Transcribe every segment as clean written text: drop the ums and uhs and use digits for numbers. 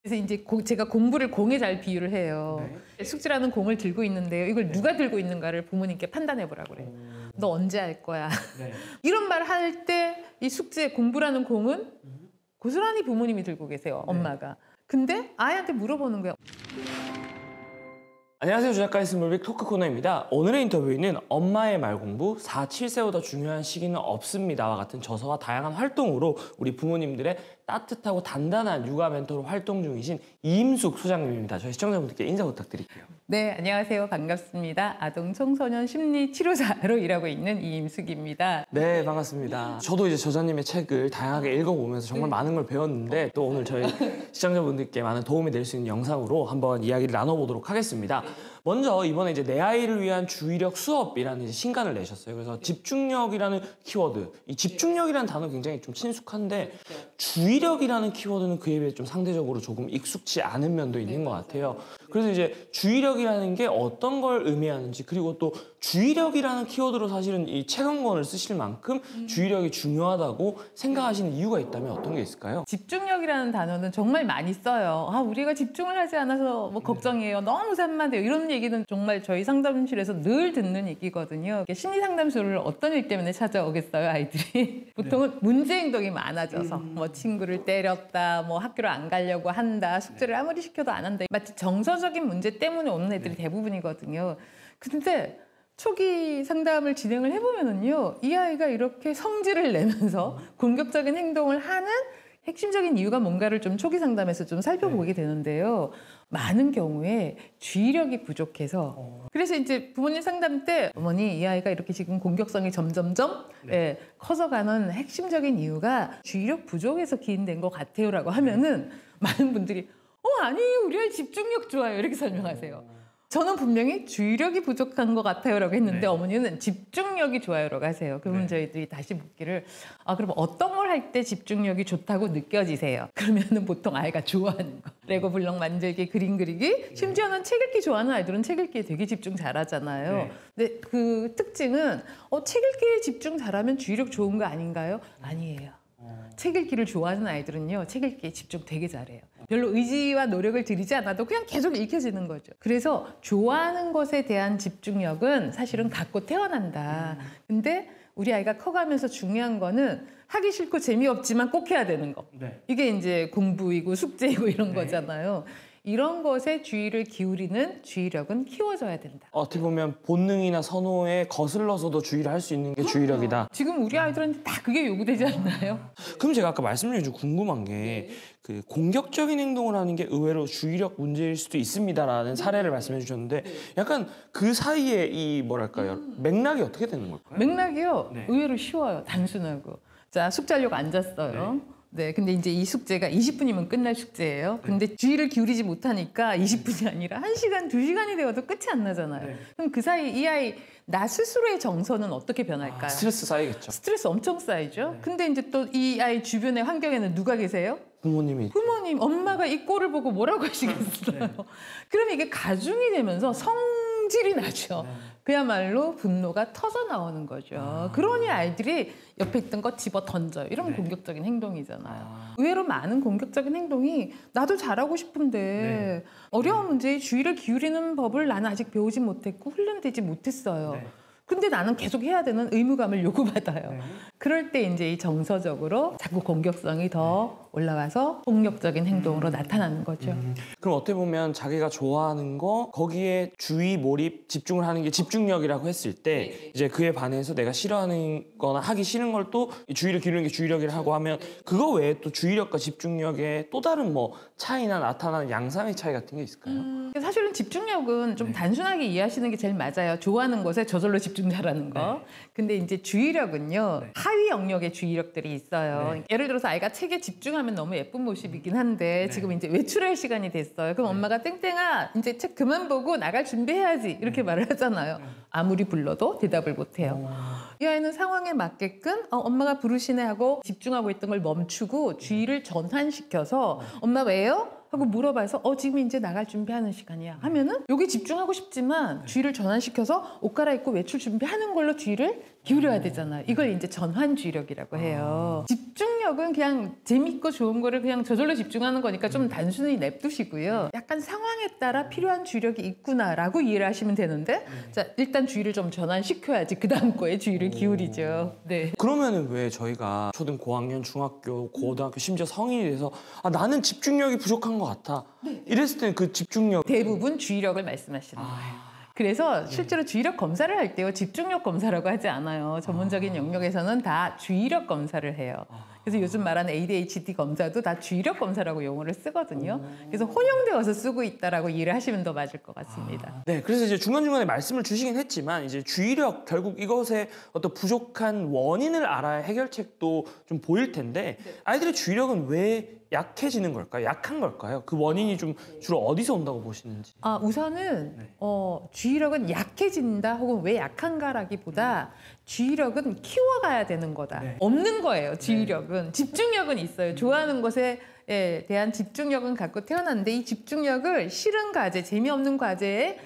그래서 이제 제가 공부를 공에 잘 비유를 해요. 네. 숙제라는 공을 들고 있는데요. 이걸 누가 들고 있는가를 부모님께 판단해 보라고 그래요. 너 언제 할 거야? 네. 이런 말 할 때 이 숙제 공부라는 공은 고스란히 부모님이 들고 계세요. 엄마가. 근데 아이한테 물어보는 거예요. 안녕하세요. 주작가의 스몰빅 토크 코너입니다. 오늘의 인터뷰에는 엄마의 말 공부 4, 7세보다 중요한 시기는 없습니다와 같은 저서와 다양한 활동으로 우리 부모님들의 따뜻하고 단단한 육아 멘토로 활동 중이신 이임숙 소장님입니다. 저희 시청자분들께 인사 부탁드릴게요. 네, 안녕하세요. 반갑습니다. 아동 청소년 심리 치료사로 일하고 있는 이임숙입니다. 네, 반갑습니다. 저도 이제 저자님의 책을 다양하게 읽어보면서 정말 많은 걸 배웠는데 또 오늘 저희 시청자분들께 많은 도움이 될 수 있는 영상으로 한번 이야기를 나눠보도록 하겠습니다. 먼저 이번에 이제 내 아이를 위한 주의력 수업이라는 이제 신간을 내셨어요. 그래서 집중력이라는 키워드, 이 집중력이라는 단어 굉장히 좀 친숙한데 주의력이라는 키워드는 그에 비해 좀 상대적으로 조금 익숙치 않은 면도 있는 것 같아요. 그래서 이제 주의력이라는 게 어떤 걸 의미하는지, 그리고 또 주의력이라는 키워드로 사실은 이 책 한 권을 쓰실 만큼 주의력이 중요하다고 생각하시는 이유가 있다면 어떤 게 있을까요? 집중력이라는 단어는 정말 많이 써요. 아, 우리가 집중을 하지 않아서 뭐 걱정이에요. 너무 산만해요. 이런 얘기는 정말 저희 상담실에서 늘 듣는 얘기거든요. 심리 상담소를 어떤 일 때문에 찾아오겠어요, 아이들이? 보통은 문제 행동이 많아져서 뭐 친구를 때렸다, 뭐 학교를 안 가려고 한다, 숙제를 아무리 시켜도 안 한다. 마치 정서적인 문제 때문에 오는 애들이 대부분이거든요. 근데 초기 상담을 진행을 해보면은요, 이 아이가 이렇게 성질을 내면서 공격적인 행동을 하는 핵심적인 이유가 뭔가를 좀 초기 상담에서 좀 살펴보게 되는데요. 많은 경우에 주의력이 부족해서 그래서 이제 부모님 상담 때 어머니 이 아이가 이렇게 지금 공격성이 점점점 커져가는 핵심적인 이유가 주의력 부족에서 기인된 것 같아요 라고 하면은 많은 분들이 아니에요, 우리 아이 집중력 좋아요 이렇게 설명하세요. 저는 분명히 주의력이 부족한 것 같아요 라고 했는데 어머니는 집중력이 좋아요 라고 하세요. 그러면 저희들이 다시 묻기를 그럼 어떤 걸 할 때 집중력이 좋다고 느껴지세요? 그러면은 보통 아이가 좋아하는 거, 레고 블록 만들기, 그림 그리기, 심지어는 책 읽기 좋아하는 아이들은 책 읽기에 되게 집중 잘하잖아요. 근데 그 특징은 책 읽기에 집중 잘하면 주의력 좋은 거 아닌가요? 아니에요. 책 읽기를 좋아하는 아이들은요, 책 읽기에 집중 되게 잘해요. 별로 의지와 노력을 들이지 않아도 그냥 계속 읽혀지는 거죠. 그래서 좋아하는 것에 대한 집중력은 사실은 갖고 태어난다. 근데 우리 아이가 커가면서 중요한 거는 하기 싫고 재미없지만 꼭 해야 되는 거. 이게 이제 공부이고 숙제이고 이런 거잖아요. 이런 것에 주의를 기울이는 주의력은 키워져야 된다. 어떻게 보면 본능이나 선호에 거슬러서도 주의를 할 수 있는 게 주의력이다. 지금 우리 아이들한테 다 그게 요구되지 않나요? 그럼 제가 아까 말씀 중에 좀 궁금한 게 그 공격적인 행동을 하는 게 의외로 주의력 문제일 수도 있습니다라는 사례를 말씀해 주셨는데 약간 그 사이에 이 뭐랄까요? 맥락이 어떻게 되는 걸까요? 맥락이요? 의외로 쉬워요. 단순하고. 자, 숙제하려고 앉았어요. 근데 이제 이 숙제가 20분이면 끝날 숙제예요. 근데 주의를 기울이지 못하니까 20분이 아니라 1시간, 2시간이 되어도 끝이 안 나잖아요. 그럼 그 사이 이 아이 나 스스로의 정서는 어떻게 변할까요? 스트레스 쌓이겠죠. 스트레스 엄청 쌓이죠. 근데 이제 또 이 아이 주변의 환경에는 누가 계세요? 부모님, 엄마가 이 꼴을 보고 뭐라고 하시겠어요? 그러면 이게 가중이 되면서 성질이 나죠. 그야말로 분노가 터져 나오는 거죠. 그러니 아이들이 옆에 있던 거 집어 던져요. 이러면 공격적인 행동이잖아요. 의외로 많은 공격적인 행동이 나도 잘하고 싶은데 어려운 문제에 주의를 기울이는 법을 나는 아직 배우지 못했고 훈련되지 못했어요. 근데 나는 계속 해야 되는 의무감을 요구받아요. 그럴 때 이제 이 정서적으로 자꾸 공격성이 더 올라와서 폭력적인 행동으로 나타나는 거죠. 그럼 어떻게 보면 자기가 좋아하는 거 거기에 주의, 몰입, 집중을 하는 게 집중력이라고 했을 때 이제 그에 반해서 내가 싫어하는 거나 하기 싫은 걸 또 주의를 기울이는 게 주의력이라고 하면 그거 외에 또 주의력과 집중력에 또 다른 뭐 차이나 나타나는 양상의 차이 같은 게 있을까요? 사실은 집중력은 좀 단순하게 이해하시는 게 제일 맞아요. 좋아하는 것에 저절로 집중 잘하는 거. 근데 이제 주의력은요, 하위 영역의 주의력들이 있어요. 예를 들어서 아이가 책에 집중하면 너무 예쁜 모습이긴 한데 지금 이제 외출할 시간이 됐어요. 그럼 엄마가 땡땡아 이제 책 그만 보고 나갈 준비해야지 이렇게 말을 하잖아요. 아무리 불러도 대답을 못해요. 이 아이는 상황에 맞게끔 엄마가 부르시네 하고 집중하고 있던 걸 멈추고 주의를 전환시켜서 엄마 왜요? 하고 물어봐서 지금 이제 나갈 준비하는 시간이야 하면은 여기 집중하고 싶지만 주의를 전환시켜서 옷 갈아입고 외출 준비하는 걸로 주의를 기울여야 되잖아요. 이걸 이제 전환주의력이라고 해요. 집중력은 그냥 재밌고 좋은 거를 그냥 저절로 집중하는 거니까 좀 단순히 냅두시고요. 약간 상황에 따라 필요한 주의력이 있구나라고 이해를 하시면 되는데 자 일단 주의를 좀 전환시켜야지 그 다음 거에 주의를 기울이죠. 네. 그러면은 왜 저희가 초등 고학년, 중학교, 고등학교, 심지어 성인이 돼서 나는 집중력이 부족한 것 같아. 이랬을 때는 그 집중력 대부분 주의력을 말씀하시는 거예요. 그래서 실제로 주의력 검사를 할 때요 집중력 검사라고 하지 않아요. 전문적인 영역에서는 다 주의력 검사를 해요. 그래서 요즘 말하는 ADHD 검사도 다 주의력 검사라고 용어를 쓰거든요. 그래서 혼용되어서 쓰고 있다라고 이해를 하시면 더 맞을 것 같습니다. 네, 그래서 이제 중간중간에 말씀을 주시긴 했지만 이제 주의력 결국 이것의 어떤 부족한 원인을 알아야 해결책도 좀 보일 텐데 아이들의 주의력은 왜 약해지는 걸까요? 약한 걸까요? 그 원인이 좀 주로 어디서 온다고 보시는지. 우선은 주의력은 약해진다 혹은 왜 약한가라기보다 주의력은 키워가야 되는 거다. 없는 거예요. 주의력은. 집중력은 있어요. 좋아하는 것에 대한 집중력은 갖고 태어났는데 이 집중력을 싫은 과제, 재미없는 과제에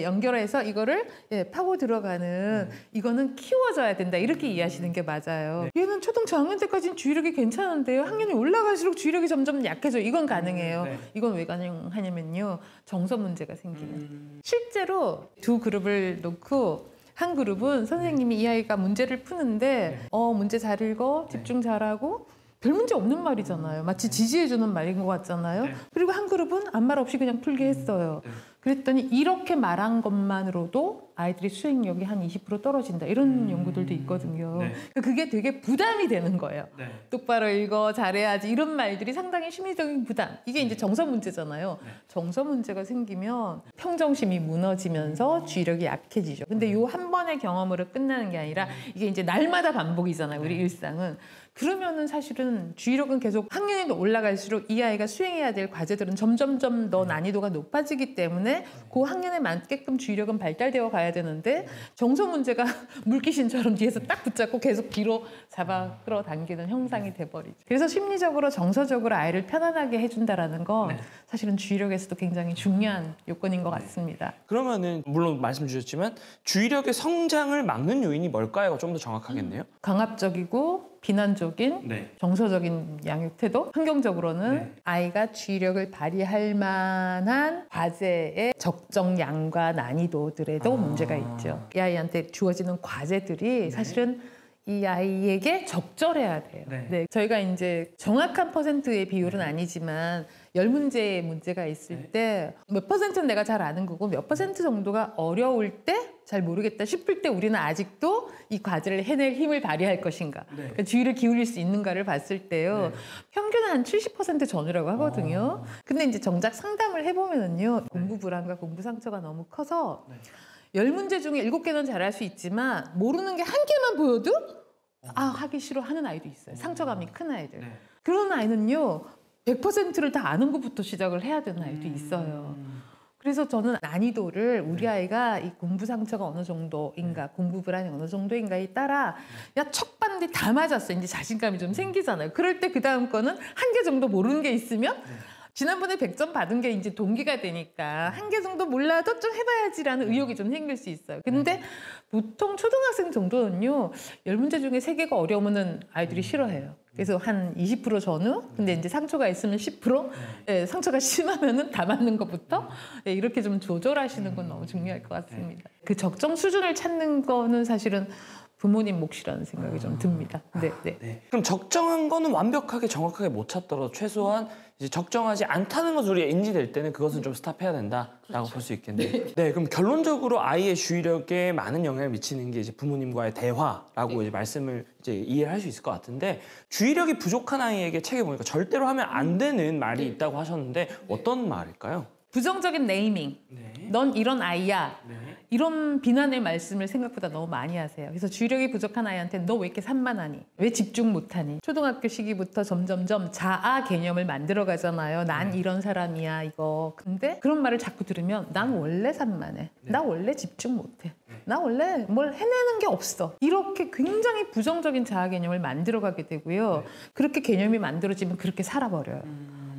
연결해서 이거를 파고 들어가는 이거는 키워져야 된다. 이렇게 이해하시는 게 맞아요. 얘는 초등 저학년 때까지는 주의력이 괜찮은데요. 학년이 올라갈수록 주의력이 점점 약해져요. 이건 가능해요. 이건 왜 가능하냐면요. 정서 문제가 생기는. 실제로 두 그룹을 놓고 한 그룹은 선생님이 이 아이가 문제를 푸는데 문제 잘 읽어, 집중 잘하고 별 문제 없는 말이잖아요. 마치 지지해주는 말인 것 같잖아요. 그리고 한 그룹은 아무 말 없이 그냥 풀게 했어요. 그랬더니 이렇게 말한 것만으로도 아이들이 수행력이 한 20% 떨어진다. 이런 연구들도 있거든요. 그러니까 그게 되게 부담이 되는 거예요. 똑바로 읽어, 잘해야지. 이런 말들이 상당히 심리적인 부담. 이게 이제 정서 문제잖아요. 정서 문제가 생기면 평정심이 무너지면서 주의력이 약해지죠. 근데 요 한 번의 경험으로 끝나는 게 아니라 이게 이제 날마다 반복이잖아요. 우리 일상은. 그러면은 사실은 주의력은 계속 학년이 올라갈수록 이 아이가 수행해야 될 과제들은 점점점 더 난이도가 높아지기 때문에 그 학년에 맞게끔 주의력은 발달되어 가야 되는데 정서 문제가 물귀신처럼 뒤에서 딱 붙잡고 계속 뒤로 잡아 끌어당기는 형상이 돼버리죠. 그래서 심리적으로 정서적으로 아이를 편안하게 해준다라는 건 사실은 주의력에서도 굉장히 중요한 요건인 것 같습니다. 그러면은 물론 말씀 주셨지만 주의력의 성장을 막는 요인이 뭘까요? 좀 더 정확하겠네요. 강압적이고 비난적인 정서적인 양육 태도, 환경적으로는 아이가 주의력을 발휘할 만한 과제의 적정 양과 난이도들에도 문제가 있죠. 이 아이한테 주어지는 과제들이 사실은 이 아이에게 적절해야 돼요. 저희가 이제 정확한 퍼센트의 비율은 아니지만 10문제의 문제가 있을 때 몇 퍼센트는 내가 잘 아는 거고 몇 퍼센트 정도가 어려울 때 잘 모르겠다 싶을 때 우리는 아직도 이 과제를 해낼 힘을 발휘할 것인가 그러니까 주의를 기울일 수 있는가를 봤을 때요 평균은 한 70% 전후라고 하거든요. 근데 이제 정작 상담을 해보면은요 공부 불안과 공부 상처가 너무 커서 10문제 중에 7개는 잘할 수 있지만 모르는 게 한 개만 보여도 하기 싫어 하는 아이도 있어요. 상처감이 큰 아이들. 그런 아이는요 100%를 다 아는 것부터 시작을 해야 되는 아이도 있어요. 그래서 저는 난이도를 우리 아이가 이 공부 상처가 어느 정도인가 공부 불안이 어느 정도인가에 따라 척 봤는데 다 맞았어. 이제 자신감이 좀 생기잖아요. 그럴 때 그 다음 거는 한 개 정도 모르는 게 있으면 지난번에 100점 받은 게 이제 동기가 되니까 한 개 정도 몰라도 좀 해봐야지라는 의욕이 좀 생길 수 있어요. 근데 보통 초등학생 정도는요 10문제 중에 3개가 어려우면 아이들이 싫어해요. 그래서 한 20% 전후 근데 이제 상처가 있으면 10% 상처가 심하면은 다 맞는 것부터 이렇게 좀 조절하시는 건 너무 중요할 것 같습니다. 그 적정 수준을 찾는 거는 사실은 부모님 몫이라는 생각이 좀 듭니다. 그럼 적정한 거는 완벽하게 정확하게 못 찾더라도 최소한 이제 적정하지 않다는 것을 우리가 인지될 때는 그것은 좀 스탑해야 된다라고 볼 수 있겠네요. 그럼 결론적으로 아이의 주의력에 많은 영향을 미치는 게 이제 부모님과의 대화라고 이제 말씀을 이제 이해할 수 있을 것 같은데 주의력이 부족한 아이에게 책에 보니까 절대로 하면 안 되는 말이 있다고 하셨는데 어떤 말일까요? 부정적인 네이밍. 넌 이런 아이야. 이런 비난의 말씀을 생각보다 너무 많이 하세요. 그래서 주의력이 부족한 아이한테 너 왜 이렇게 산만하니? 왜 집중 못하니? 초등학교 시기부터 점점점 자아 개념을 만들어 가잖아요. 난 이런 사람이야 이거. 근데 그런 말을 자꾸 들으면 난 원래 산만해. 나 원래 집중 못해. 나 원래 뭘 해내는 게 없어. 이렇게 굉장히 부정적인 자아 개념을 만들어가게 되고요. 그렇게 개념이 만들어지면 그렇게 살아버려요.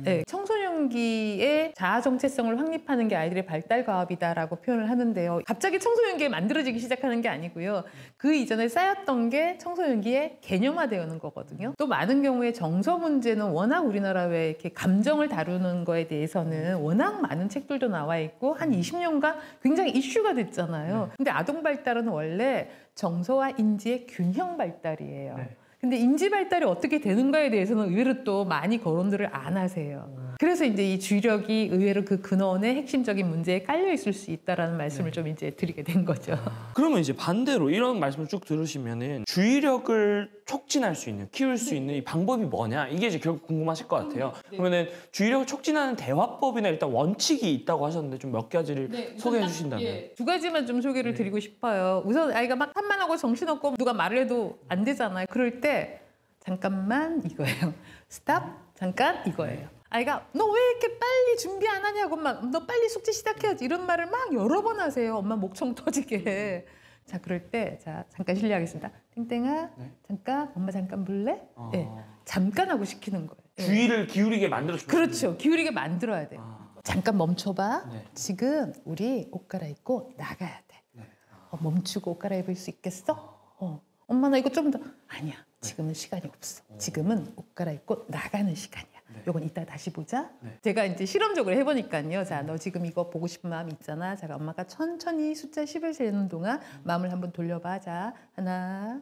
네, 청소년기에 자아 정체성을 확립하는 게 아이들의 발달 과업이다라고 표현을 하는데요. 갑자기 청소년기에 만들어지기 시작하는 게 아니고요. 그 이전에 쌓였던 게 청소년기에 개념화되는 거거든요. 또 많은 경우에 정서 문제는 워낙 우리나라 왜 이렇게 감정을 다루는 거에 대해서는 워낙 많은 책들도 나와 있고 한 20년간 굉장히 이슈가 됐잖아요. 근데 아동 발달은 원래 정서와 인지의 균형 발달이에요. 근데 인지 발달이 어떻게 되는가에 대해서는 의외로 또 많이 거론들을 안 하세요. 그래서 이제 이 주의력이 의외로 그 근원의 핵심적인 문제에 깔려 있을 수 있다라는 말씀을 좀 이제 드리게 된 거죠. 그러면 이제 반대로 이런 말씀을 쭉 들으시면은 주의력을 촉진할 수 있는, 키울 수 있는 이 방법이 뭐냐? 이게 이제 결국 궁금하실 것 같아요. 그러면은 주의력을 촉진하는 대화법이나 일단 원칙이 있다고 하셨는데 좀 몇 가지를 소개해 주신다면. 두 가지만 좀 소개를 드리고 싶어요. 우선 아이가 막 산만하고 정신없고 누가 말을 해도 안 되잖아요. 그럴 때 잠깐만 이거예요. 스탑, 잠깐 이거예요. 아이가 너 왜 이렇게 빨리 준비 안 하냐고 막 너 빨리 숙제 시작해야지 이런 말을 막 여러 번 하세요. 엄마 목청 터지게. 자 그럴 때 자 잠깐 실례하겠습니다. 땡땡아 잠깐 엄마 잠깐 볼래? 네, 잠깐 하고 시키는 거예요. 주의를 기울이게 만들어주는. 그렇죠. 기울이게 만들어야 돼요. 잠깐 멈춰봐. 네. 지금 우리 옷 갈아입고 나가야 돼. 멈추고 옷 갈아입을 수 있겠어? 엄마 나 이거 좀 더. 아니야. 지금은 시간이 없어. 지금은 옷 갈아입고 나가는 시간이야. 요건 이따 다시 보자. 제가 이제 실험적으로 해보니까요. 자, 너 지금 이거 보고 싶은 마음 있잖아. 자, 엄마가 천천히 숫자 10을 세는 동안 마음을 한번 돌려봐. 자, 하나,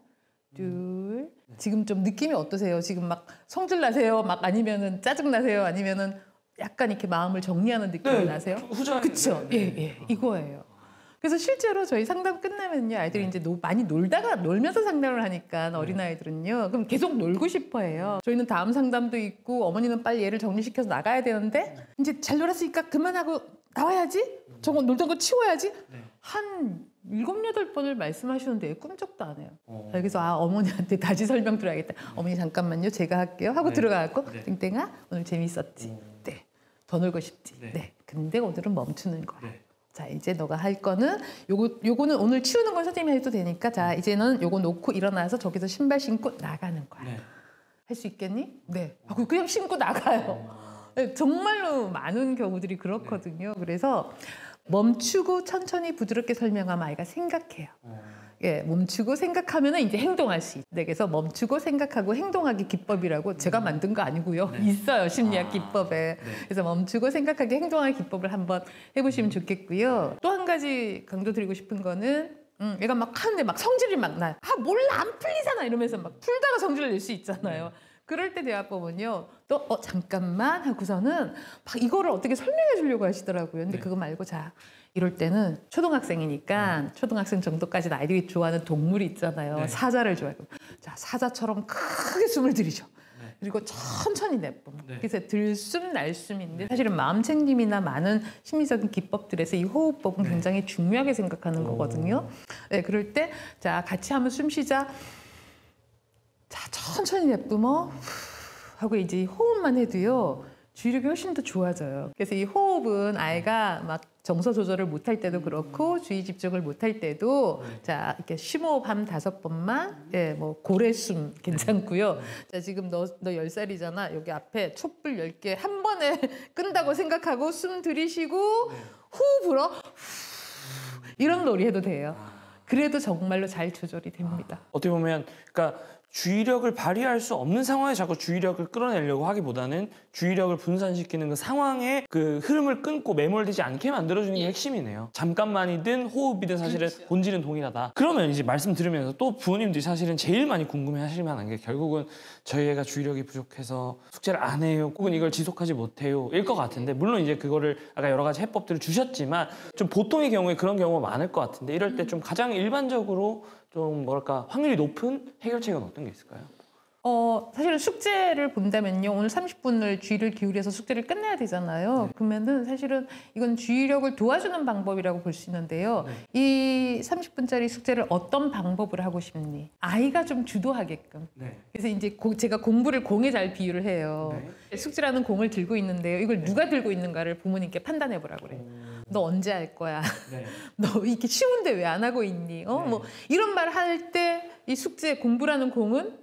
둘. 지금 좀 느낌이 어떠세요? 지금 막 성질 나세요? 막 아니면은 짜증 나세요? 아니면은 약간 이렇게 마음을 정리하는 느낌이 나세요? 후자. 그렇죠. 예, 이거예요. 그래서 실제로 저희 상담 끝나면요, 아이들이 이제 많이 놀면서 상담을 하니까 어린아이들은요, 그럼 계속 놀고 싶어 해요. 저희는 다음 상담도 있고, 어머니는 빨리 얘를 정리시켜서 나가야 되는데, 이제 잘 놀았으니까 그만하고 나와야지? 저거 놀던 거 치워야지? 한 7, 8번을 말씀하시는데 꿈쩍도 안 해요. 그래서 어머니한테 다시 설명 드려야겠다. 어머니 잠깐만요, 제가 할게요. 하고 들어가고, 땡땡아, 오늘 재밌었지? 네. 더 놀고 싶지? 네. 근데 오늘은 멈추는 거야. 자 이제 너가 할 거는 요거는 오늘 치우는 건 선생님이 해도 되니까 자 이제는 요거 놓고 일어나서 저기서 신발 신고 나가는 거야. 할 수 있겠니? 네. 그냥 신고 나가요. 네, 정말로 많은 경우들이 그렇거든요. 그래서 멈추고 천천히 부드럽게 설명하면 아이가 생각해요. 예, 멈추고 생각하면 이제 행동할 수 있어요. 네, 그래서 멈추고 생각하고 행동하기 기법이라고 제가 만든 거 아니고요. 있어요, 심리학 기법에. 그래서 멈추고 생각하기 행동하기 기법을 한번 해보시면 좋겠고요. 또 한 가지 강조드리고 싶은 거는 얘가 막 하는데 막 성질이 막 나요. 몰라 안 풀리잖아 이러면서 막 풀다가 성질을 낼 수 있잖아요. 그럴 때 대화법은요. 또 잠깐만 하고서는 막 이거를 어떻게 설명해 주려고 하시더라고요. 근데 그거 말고 자 이럴 때는 초등학생이니까 초등학생 정도까지는 아이들이 좋아하는 동물이 있잖아요. 사자를 좋아해요. 자 사자처럼 크게 숨을 들이죠. 그리고 천천히 내뿜어. 그래서 들숨 날숨인데 사실은 마음 챙김이나 많은 심리적인 기법들에서 이 호흡법은 굉장히 중요하게 생각하는 거거든요. 네, 그럴 때 자 같이 한번 숨 쉬자. 자 천천히 내뿜어 하고 이제 호흡만 해도요 주의력이 훨씬 더 좋아져요. 그래서 이 호흡은 아이가 막 정서 조절을 못할 때도 그렇고 주의 집중을 못할 때도 자 이렇게 심호흡 한 5번만 예, 뭐 고래숨 괜찮고요. 자 지금 너 10살이잖아. 여기 앞에 촛불 10개 한 번에 끈다고 생각하고 숨 들이쉬고 후 불어 이런 놀이 해도 돼요. 그래도 정말로 잘 조절이 됩니다. 어떻게 보면 그러니까 주의력을 발휘할 수 없는 상황에 자꾸 주의력을 끌어내려고 하기보다는 주의력을 분산시키는 그 상황의 그 흐름을 끊고 매몰되지 않게 만들어주는 게 핵심이네요. 잠깐만이든 호흡이든 사실은 본질은 동일하다. 그러면 이제 말씀 들으면서 또 부모님들이 사실은 제일 많이 궁금해하실 만한 게 결국은 저희 애가 주의력이 부족해서 숙제를 안 해요. 혹은 이걸 지속하지 못해요. 일 것 같은데 물론 이제 그거를 아까 여러 가지 해법들을 주셨지만 좀 보통의 경우에 그런 경우가 많을 것 같은데 이럴 때 좀 가장 일반적으로 좀 뭐랄까 확률이 높은 해결책은 어떤 게 있을까요? 사실은 숙제를 본다면요. 오늘 30분을 주의를 기울여서 숙제를 끝내야 되잖아요. 그러면은 사실은 이건 주의력을 도와주는 방법이라고 볼 수 있는데요. 이 30분짜리 숙제를 어떤 방법으로 하고 싶니? 아이가 좀 주도하게끔. 그래서 이제 제가 공부를 공에 잘 비유를 해요. 숙제라는 공을 들고 있는데요. 이걸 누가 들고 있는가를 부모님께 판단해 보라고 그래요. 너 언제 할 거야? 네. 너 이렇게 쉬운데 왜 안 하고 있니? 네. 뭐 이런 말 할 때 이 숙제 공부라는 공은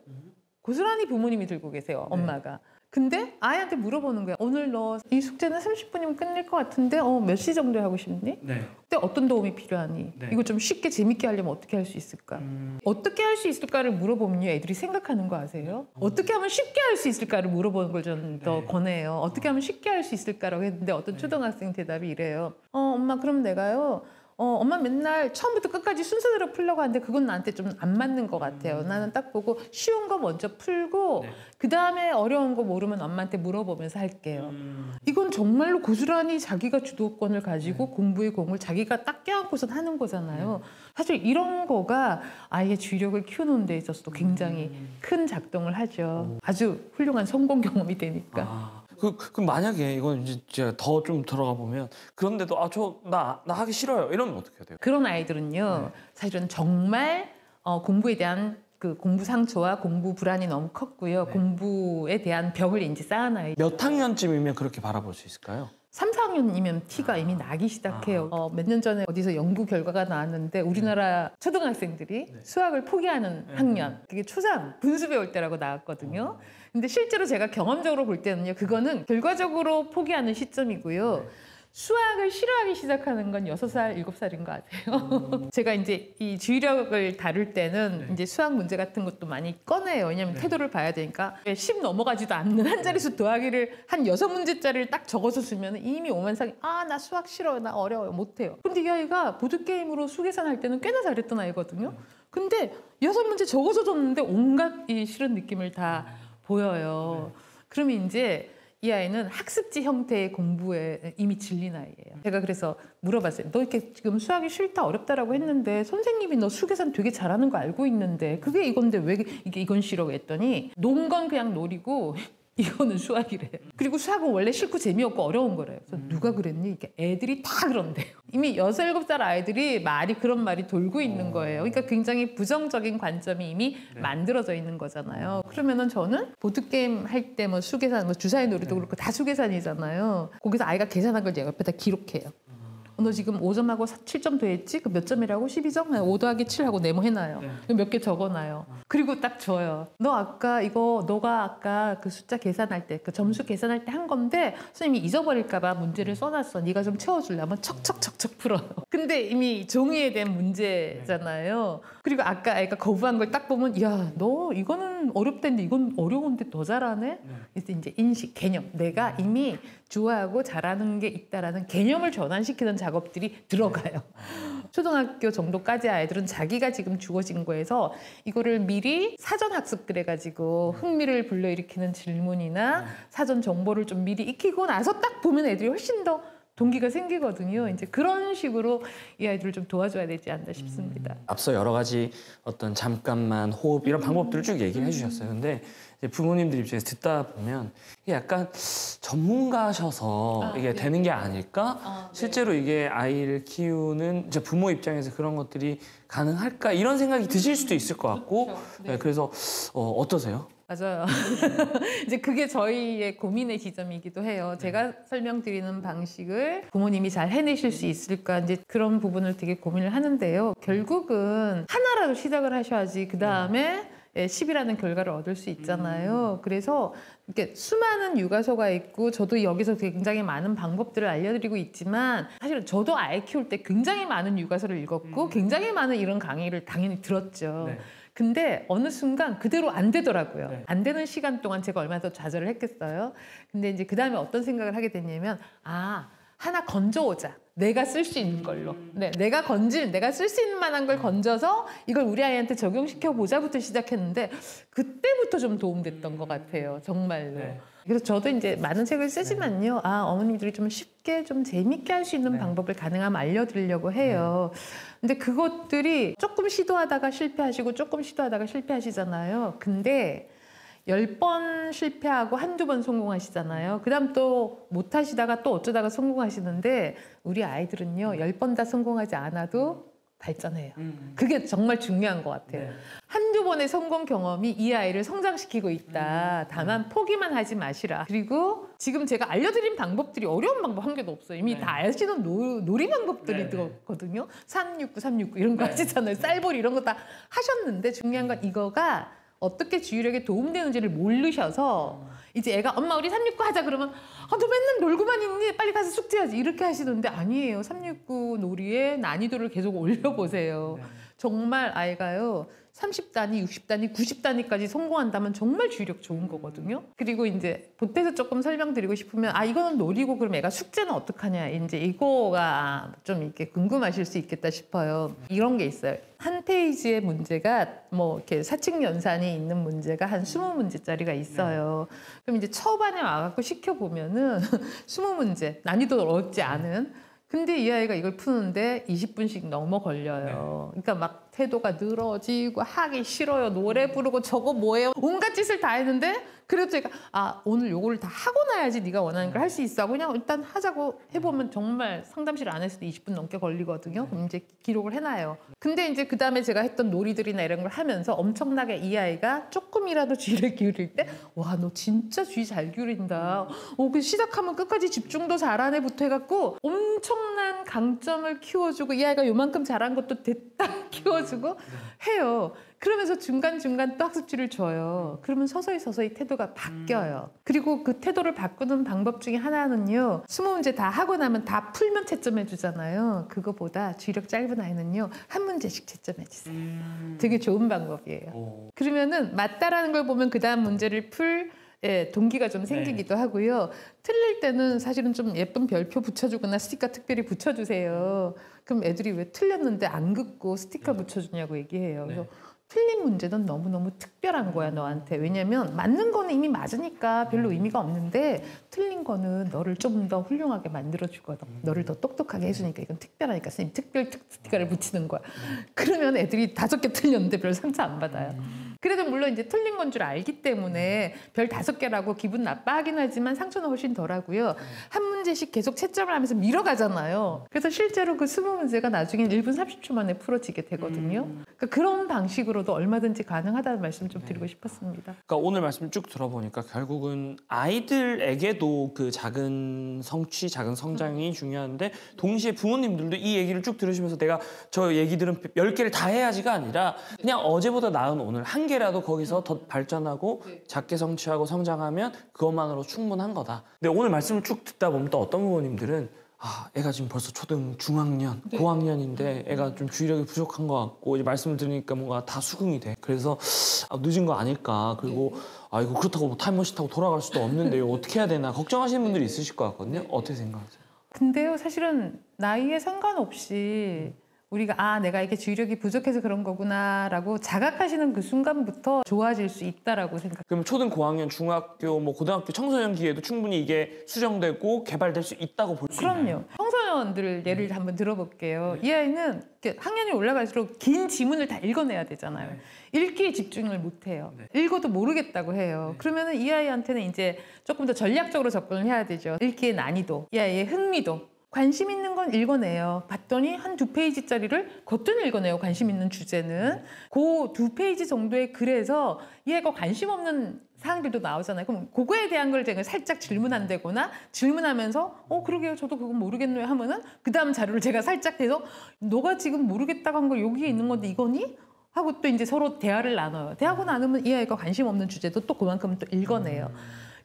고스란히 부모님이 들고 계세요. 엄마가. 근데 아이한테 물어보는 거야. 오늘 너 이 숙제는 30분이면 끝낼 것 같은데 몇 시 정도에 하고 싶니? 네. 그때 어떤 도움이 필요하니? 네. 이거 좀 쉽게 재밌게 하려면 어떻게 할 수 있을까? 어떻게 할 수 있을까를 물어보면요. 애들이 생각하는 거 아세요? 어떻게 하면 쉽게 할 수 있을까를 물어보는 걸 좀 더 네. 권해요. 어떻게 하면 쉽게 할 수 있을까라고 했는데 어떤 초등학생 대답이 이래요. 엄마 그럼 내가요. 엄마 맨날 처음부터 끝까지 순서대로 풀려고 하는데 그건 나한테 좀 안 맞는 것 같아요. 나는 딱 보고 쉬운 거 먼저 풀고 네. 그 다음에 어려운 거 모르면 엄마한테 물어보면서 할게요. 이건 정말로 고스란히 자기가 주도권을 가지고 공부의 공을 자기가 딱 껴안고서 하는 거잖아요. 사실 이런 거가 아이의 주의력을 키우는 데 있어서도 굉장히 큰 작동을 하죠. 아주 훌륭한 성공 경험이 되니까. 그럼 만약에 이건 이제 제가 더 좀 들어가 보면 그런데도 나 하기 싫어요 이러면 어떻게 해야 돼요? 그런 아이들은요. 사실은 정말 공부에 대한 그 공부 상처와 공부 불안이 너무 컸고요. 공부에 대한 벽을 이제 쌓아놔요. 몇 학년쯤이면 그렇게 바라볼 수 있을까요? 3, 4학년이면 티가 이미 나기 시작해요. 몇 년 전에 어디서 연구 결과가 나왔는데 우리나라 초등학생들이 수학을 포기하는 학년, 그게 초3 분수 배울 때라고 나왔거든요. 근데 실제로 제가 경험적으로 볼 때는요, 그거는 결과적으로 포기하는 시점이고요. 수학을 싫어하기 시작하는 건 6살, 7살인 것 같아요. 제가 이제 이 주의력을 다룰 때는 이제 수학 문제 같은 것도 많이 꺼내요. 왜냐면 태도를 봐야 되니까. 10 넘어가지도 않는 한 자릿수 더하기를 한 6문제짜리를 딱 적어서 주면 이미 오만상이 나 수학 싫어요. 나 어려워요. 못해요. 근데 이 아이가 보드게임으로 수계산 할 때는 꽤나 잘했던 아이거든요. 근데 6문제 적어서 줬는데 온갖 이 싫은 느낌을 다 보여요. 그러면 이제 이 아이는 학습지 형태의 공부에 이미 질린 아이예요. 제가 그래서 물어봤어요. 너 이렇게 지금 수학이 싫다 어렵다라고 했는데 선생님이 너 수계산 되게 잘하는 거 알고 있는데 그게 이건데 왜 이건 싫어 했더니 논 건 그냥 놀이고 이거는 수학이래. 그리고 수학은 원래 싫고 재미없고 어려운 거래요. 그래서 누가 그랬니? 이렇게 애들이 다 그런대요. 이미 6, 7살 아이들이 그런 말이 돌고 있는 거예요. 그러니까 굉장히 부정적인 관점이 이미 만들어져 있는 거잖아요. 그러면은 저는 보드게임 할 때 뭐 수계산, 뭐 주사위 놀이도 그렇고 다 수계산이잖아요. 거기서 아이가 계산한 걸 옆에다 기록해요. 너 지금 5점하고 7점 더했지? 그 몇 점이라고? 12점? 5 더하기 7하고 네모해놔요. 몇 개 적어놔요. 그리고 딱 줘요. 너가 아까 그 숫자 계산할 때, 그 점수 계산할 때 한 건데 선생님이 잊어버릴까 봐 문제를 써놨어. 네가 좀 채워줄래? 하면 척척척척 풀어요. 근데 이미 종이에 대한 문제잖아요. 그리고 아까 아이가 거부한 걸 딱 보면 야, 너 이거는 어렵다는데 이건 어려운데 더 잘하네? 그래서 이제 인식, 개념. 내가 이미 좋아하고 잘하는 게 있다라는 개념을 전환시키는 작업들이 들어가요. 초등학교 정도까지 아이들은 자기가 지금 주어진 거에서 이거를 미리 사전 학습 그래가지고 흥미를 불러일으키는 질문이나 사전 정보를 좀 미리 익히고 나서 딱 보면 애들이 훨씬 더 동기가 생기거든요. 이제 그런 식으로 이 아이들을 좀 도와줘야 되지 않나 싶습니다. 앞서 여러 가지 어떤 잠깐만 호흡 이런 방법들을 쭉 얘기를 해주셨어요. 근데 이제 부모님들 입장에서 듣다 보면 이게 약간 전문가셔서 이게 되는 게 아닐까? 실제로 이게 아이를 키우는 이제 부모 입장에서 그런 것들이 가능할까? 이런 생각이 드실 수도 있을 것 같고 그래서 어떠세요? 맞아요. 이제 그게 저희의 고민의 지점이기도 해요. 제가 설명드리는 방식을 부모님이 잘 해내실 수 있을까 이제 그런 부분을 되게 고민을 하는데요. 결국은 하나라도 시작을 하셔야지 그 다음에 10이라는 결과를 얻을 수 있잖아요. 그래서 이렇게 수많은 육아서가 있고 저도 여기서 굉장히 많은 방법들을 알려드리고 있지만 사실은 저도 아이 키울 때 굉장히 많은 육아서를 읽었고 굉장히 많은 이런 강의를 당연히 들었죠. 근데 어느 순간 그대로 안 되더라고요. 안 되는 시간 동안 제가 얼마나 더 좌절을 했겠어요. 근데 이제 그 다음에 어떤 생각을 하게 됐냐면 하나 건져오자. 내가 쓸 수 있는 걸로. 내가 쓸 수 있는 만한 걸 건져서 이걸 우리 아이한테 적용시켜 보자부터 시작했는데 그때부터 좀 도움됐던 것 같아요. 정말로. 그래서 저도 이제 많은 책을 쓰지만요. 어머님들이 좀 쉽게 좀 재밌게 할 수 있는 방법을 가능하면 알려드리려고 해요. 근데 그것들이 조금 시도하다가 실패하시고 조금 시도하다가 실패하시잖아요. 근데 10번 실패하고 한두 번 성공하시잖아요. 그 다음 또 못하시다가 또 어쩌다가 성공하시는데 우리 아이들은요 10번 다 성공하지 않아도 발전해요. 그게 정말 중요한 것 같아요. 한두 번의 성공 경험이 이 아이를 성장시키고 있다. 다만 포기만 하지 마시라. 그리고 지금 제가 알려드린 방법들이 어려운 방법 한 개도 없어요. 이미 다 아시는 놀이 방법들이 들었거든요. 369, 369 이런 거 하시잖아요. 쌀벌이 이런 거 다 하셨는데 중요한 건 이거가 어떻게 주의력에 도움되는지를 모르셔서 이제 애가 엄마 우리 369 하자 그러면 너 맨날 놀고만 있니? 빨리 가서 숙제하지 이렇게 하시는데 아니에요. 369 놀이의 난이도를 계속 올려보세요. 정말 아이가요 30단위, 60단위, 90단위까지 성공한다면 정말 주의력 좋은 거거든요. 그리고 이제 보태서 조금 설명드리고 싶으면 이거는 놀이고 그럼 애가 숙제는 어떡하냐 이제 이거가 좀 이렇게 궁금하실 수 있겠다 싶어요. 이런 게 있어요. 한 페이지의 문제가 뭐 이렇게 사칙 연산이 있는 문제가 한 20문제짜리가 있어요. 그럼 이제 초반에 와갖고 시켜보면은 20문제 난이도 어렵지 않은 근데 이 아이가 이걸 푸는데 20분씩 넘어 걸려요. 그러니까 막 태도가 늘어지고 하기 싫어요. 노래 부르고 저거 뭐예요? 온갖 짓을 다 했는데 그래도 제가 오늘 요거를 다 하고 나야지 네가 원하는 걸 할 수 있어. 그냥 일단 하자고 해보면 정말 상담실 안에서도 20분 넘게 걸리거든요. 그럼 이제 기록을 해놔요. 근데 이제 그 다음에 제가 했던 놀이들이나 이런 걸 하면서 엄청나게 이 아이가 조금이라도 주의를 기울일 때 와, 너 진짜 주의 잘 기울인다. 그 시작하면 끝까지 집중도 잘하네 부터 해갖고 엄청난 강점을 키워주고 이 아이가 요만큼 잘한 것도 됐다 키워주고 해요. 그러면서 중간중간 또 학습지를 줘요. 그러면 서서히 태도가 바뀌어요. 그리고 그 태도를 바꾸는 방법 중에 하나는요. 20문제 다 하고 나면 다 풀면 채점해 주잖아요. 그거보다 주의력 짧은 아이는요. 한 문제씩 채점해 주세요. 되게 좋은 방법이에요. 그러면은 맞다라는 걸 보면 그 다음 문제를 풀 동기가 좀 생기기도 하고요. 틀릴 때는 사실은 좀 예쁜 별표 붙여주거나 스티커 특별히 붙여주세요. 그럼 애들이 왜 틀렸는데 안 긋고 스티커 붙여주냐고 얘기해요. 그래서 틀린 문제는 너무너무 특별한 거야 너한테. 왜냐면 맞는 거는 이미 맞으니까 별로 의미가 없는데 틀린 거는 너를 좀 더 훌륭하게 만들어주거든. 너를 더 똑똑하게 해주니까 이건 특별하니까 선생님 특별 스티커를 붙이는 거야. 그러면 애들이 5개 틀렸는데 별 상처 안 받아요. 그래도 물론 이제 틀린 건 줄 알기 때문에 별 5개라고 기분 나빠하긴 하지만 상처는 훨씬 덜하고요. 한 문제씩 계속 채점을 하면서 밀어가잖아요. 그래서 실제로 그 20문제가 나중에 1분 30초 만에 풀어지게 되거든요. 그러니까 그런 방식으로도 얼마든지 가능하다는 말씀 좀 드리고 싶었습니다. 그러니까 오늘 말씀 쭉 들어보니까 결국은 아이들에게도 그 작은 성취, 작은 성장이 중요한데 동시에 부모님들도 이 얘기를 쭉 들으시면서 내가 저 얘기들은 10개를 다 해야지가 아니라 그냥 어제보다 나은 오늘 한 개라도 거기서 더 발전하고 작게 성취하고 성장하면 그것만으로 충분한 거다. 근데 오늘 말씀을 쭉 듣다 보면 또 어떤 부모님들은 애가 지금 벌써 초등, 중학년, 고학년인데 애가 좀 주의력이 부족한 것 같고 이제 말씀을 들으니까 뭔가 다 수긍이 돼. 그래서 늦은 거 아닐까. 그리고 이거 그렇다고 뭐 타임머신 타고 돌아갈 수도 없는데 이거 어떻게 해야 되나 걱정하시는 분들이 있으실 것 같거든요. 어떻게 생각하세요? 근데요 사실은 나이에 상관없이 우리가 내가 이게 주의력이 부족해서 그런 거구나라고 자각하시는 그 순간부터 좋아질 수 있다라고 생각해요. 그럼 초등, 고학년, 중학교, 뭐 고등학교 청소년기에도 충분히 이게 수정되고 개발될 수 있다고 볼 수 있나요? 그럼요. 청소년들 예를 한번 들어볼게요. 이 아이는 학년이 올라갈수록 긴 지문을 다 읽어내야 되잖아요. 읽기에 집중을 못해요. 읽어도 모르겠다고 해요. 그러면은 이 아이한테는 이제 조금 더 전략적으로 접근을 해야 되죠. 읽기의 난이도, 이 아이의 흥미도. 관심 있는 건 읽어내요. 봤더니 한 2페이지짜리를 거뜬히 읽어내요. 관심 있는 주제는. 그 2페이지 정도의 글에서 얘가 관심 없는 사항들도 나오잖아요. 그럼 그거에 대한 걸 제가 살짝 질문한다거나 질문하면서 그러게요. 저도 그건 모르겠네요 하면은 그 다음 자료를 제가 살짝 해서 너가 지금 모르겠다고 한 걸 여기에 있는 건데 이거니? 하고 또 이제 서로 대화를 나눠요. 대화하고 나누면 이 아이가 관심 없는 주제도 또 그만큼 또 읽어내요.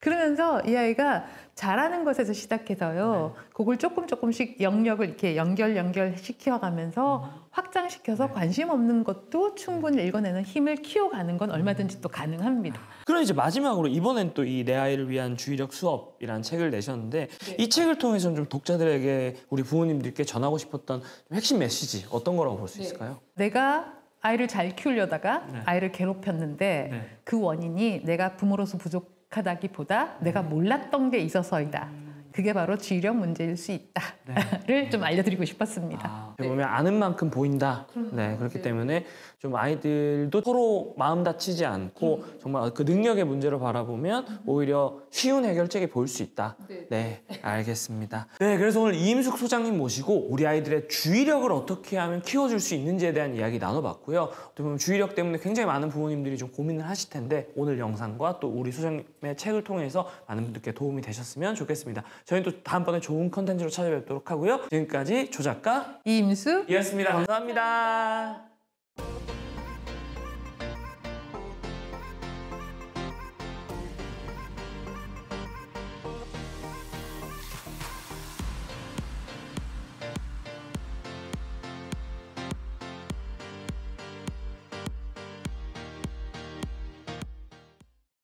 그러면서 이 아이가 잘하는 것에서 시작해서요. 그걸 조금씩 영역을 이렇게 연결시켜가면서 확장시켜서 관심 없는 것도 충분히 읽어내는 힘을 키워가는 건 얼마든지 또 가능합니다. 그럼 이제 마지막으로 이번엔 또 이 내 아이를 위한 주의력 수업이라는 책을 내셨는데 이 책을 통해서는 좀 독자들에게 우리 부모님들께 전하고 싶었던 핵심 메시지 어떤 거라고 볼 수 있을까요? 내가 아이를 잘 키우려다가 아이를 괴롭혔는데 그 원인이 내가 부모로서 부족하다기보다 내가 몰랐던 게 있어서이다. 그게 바로 주의력 문제일 수 있다를 좀 알려드리고 싶었습니다. 보면 아는 만큼 보인다. 네, 그렇기 때문에 좀 아이들도 서로 마음 다치지 않고 정말 그 능력의 문제로 바라보면 오히려 쉬운 해결책이 보일 수 있다. 네, 알겠습니다. 네, 그래서 오늘 이임숙 소장님 모시고 우리 아이들의 주의력을 어떻게 하면 키워줄 수 있는지에 대한 이야기 나눠봤고요. 어떻게 보면 주의력 때문에 굉장히 많은 부모님들이 좀 고민을 하실 텐데 오늘 영상과 또 우리 소장님의 책을 통해서 많은 분들께 도움이 되셨으면 좋겠습니다. 저희는 또 다음번에 좋은 컨텐츠로 찾아뵙도록 하고요. 지금까지 조작가 이임수 이었습니다. 감사합니다.